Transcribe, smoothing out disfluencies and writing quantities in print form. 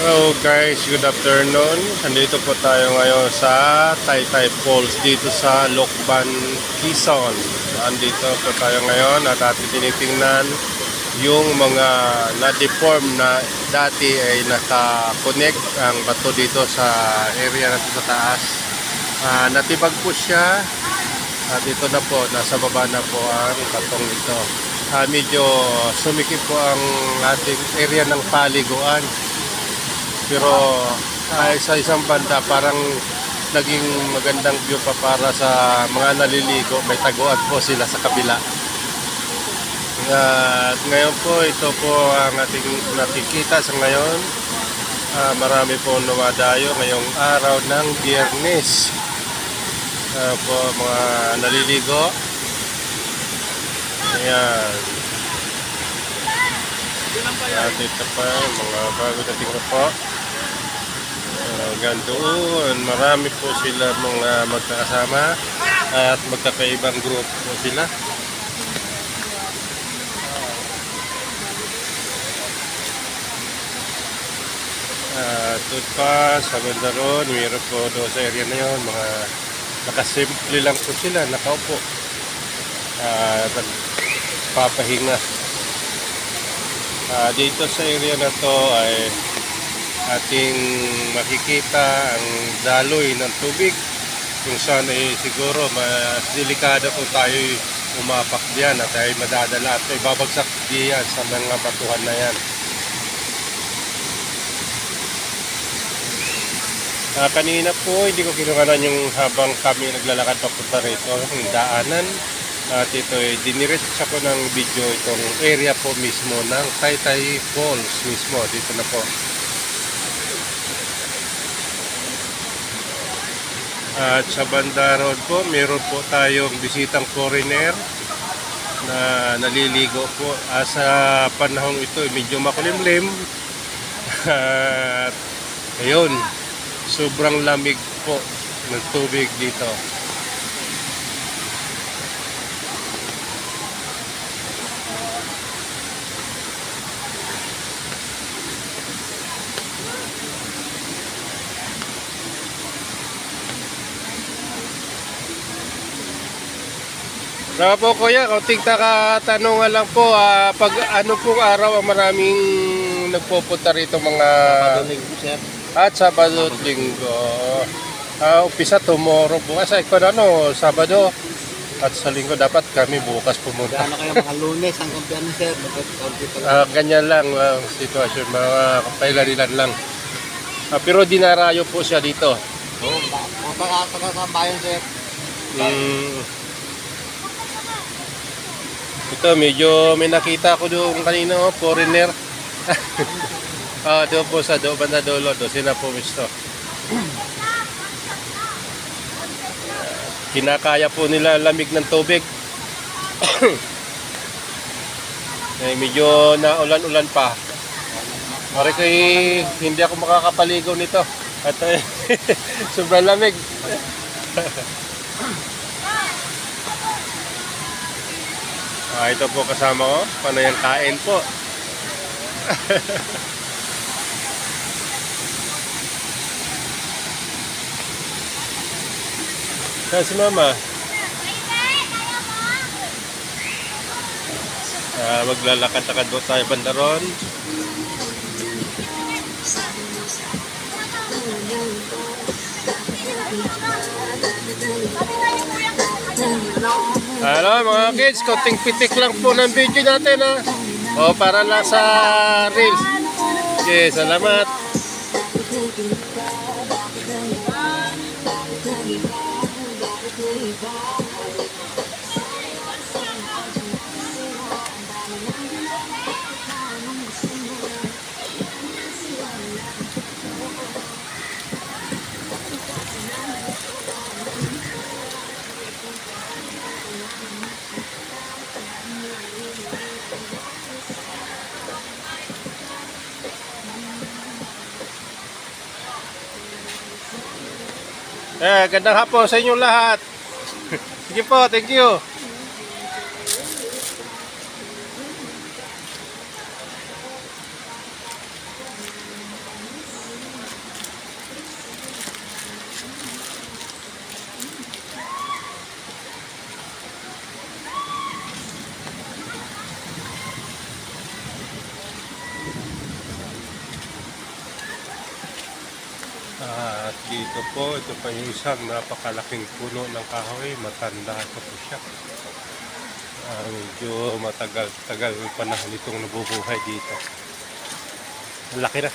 Hello guys, good afternoon. Nandito po tayo ngayon sa Taytay Falls dito sa Lokban, Quezon. Nandito po tayo ngayon at ating tinitingnan yung mga na-deform na dati ay naka-connect ang bato dito sa area natin sa taas. Natibag po siya at ito na po, nasa baba na po ang batong ito. Medyo sumikip po ang ating area ng paliguan. Pero sa isang banda parang naging magandang view pa para sa mga naliligo. May taguan po sila sa kabila. At ngayon po, ito po ang ating nakikita sa ngayon. Marami po numadayo ngayong araw ng Biyernes. Po mga naliligo. Ayan. At ito pa mga bago dating na po. Hanggang doon, marami po sila mga magkakasama at magkakaibang group po sila. Doon pa sa Bandaron, mayroon po doon sa area na yun, mga nakasimple lang po sila, nakaupo. Nagpapahinga. Dito sa area na to ay ating makikita ang daloy ng tubig kung saan ay siguro mas delikado kung tayo umapak diyan at ay madadala at ay babagsak diyan sa mga batuhan na yan. Kanina po hindi ko kinuhanan yung habang kami naglalakad papunta rito yung daanan. At ito ay diniretsa ko ng video itong area po mismo ng Taytay Falls mismo. Dito na po. At sa Banda Road po, meron po tayong bisitang foreigner na naliligo po. Sa panahon ito, medyo makulimlim. At ayun, sobrang lamig po ng tubig dito. Saka po kuya, kaunting katanungan lang po, pag ano pong araw ang maraming nagpupunta rito mga... Sabado, Linggo, sir. At Sabado at Linggo. Umpisa tomorrow, bukas ay Sabado. At sa Linggo dapat kami bukas pumunta. Gaano kayo mga Lunes hanggang Biyernes, sir? Ganyan lang ang sitwasyon, mga kailalilan lang. Pero dinarayo po siya dito. Oo, makakasambayan, sir. Ito, medyo may nakita ko doon kanina, foreigner. Doon po sa banda dulo, doon sila po misto. Kinakaya po nila lamig ng tubig. Medyo naulan-ulan pa. Mari kay hindi ako makakapaligo nito. At sobrang lamig. Ito po kasama ko, panayang kain po. Saan si mama? Maglalakad-lakad po tayo Bandaron. Hello mga kids, konting pitik lang po ng video natin para lang sa reels. Okay, salamat. Gandang hapon sa inyong lahat. Sige po, thank you. At dito po, ito pa yung isang napakalaking puno ng kahoy. Matanda ito po siya. Medyo matagal-tagal panahon itong nabubuhay dito. Ang laki na.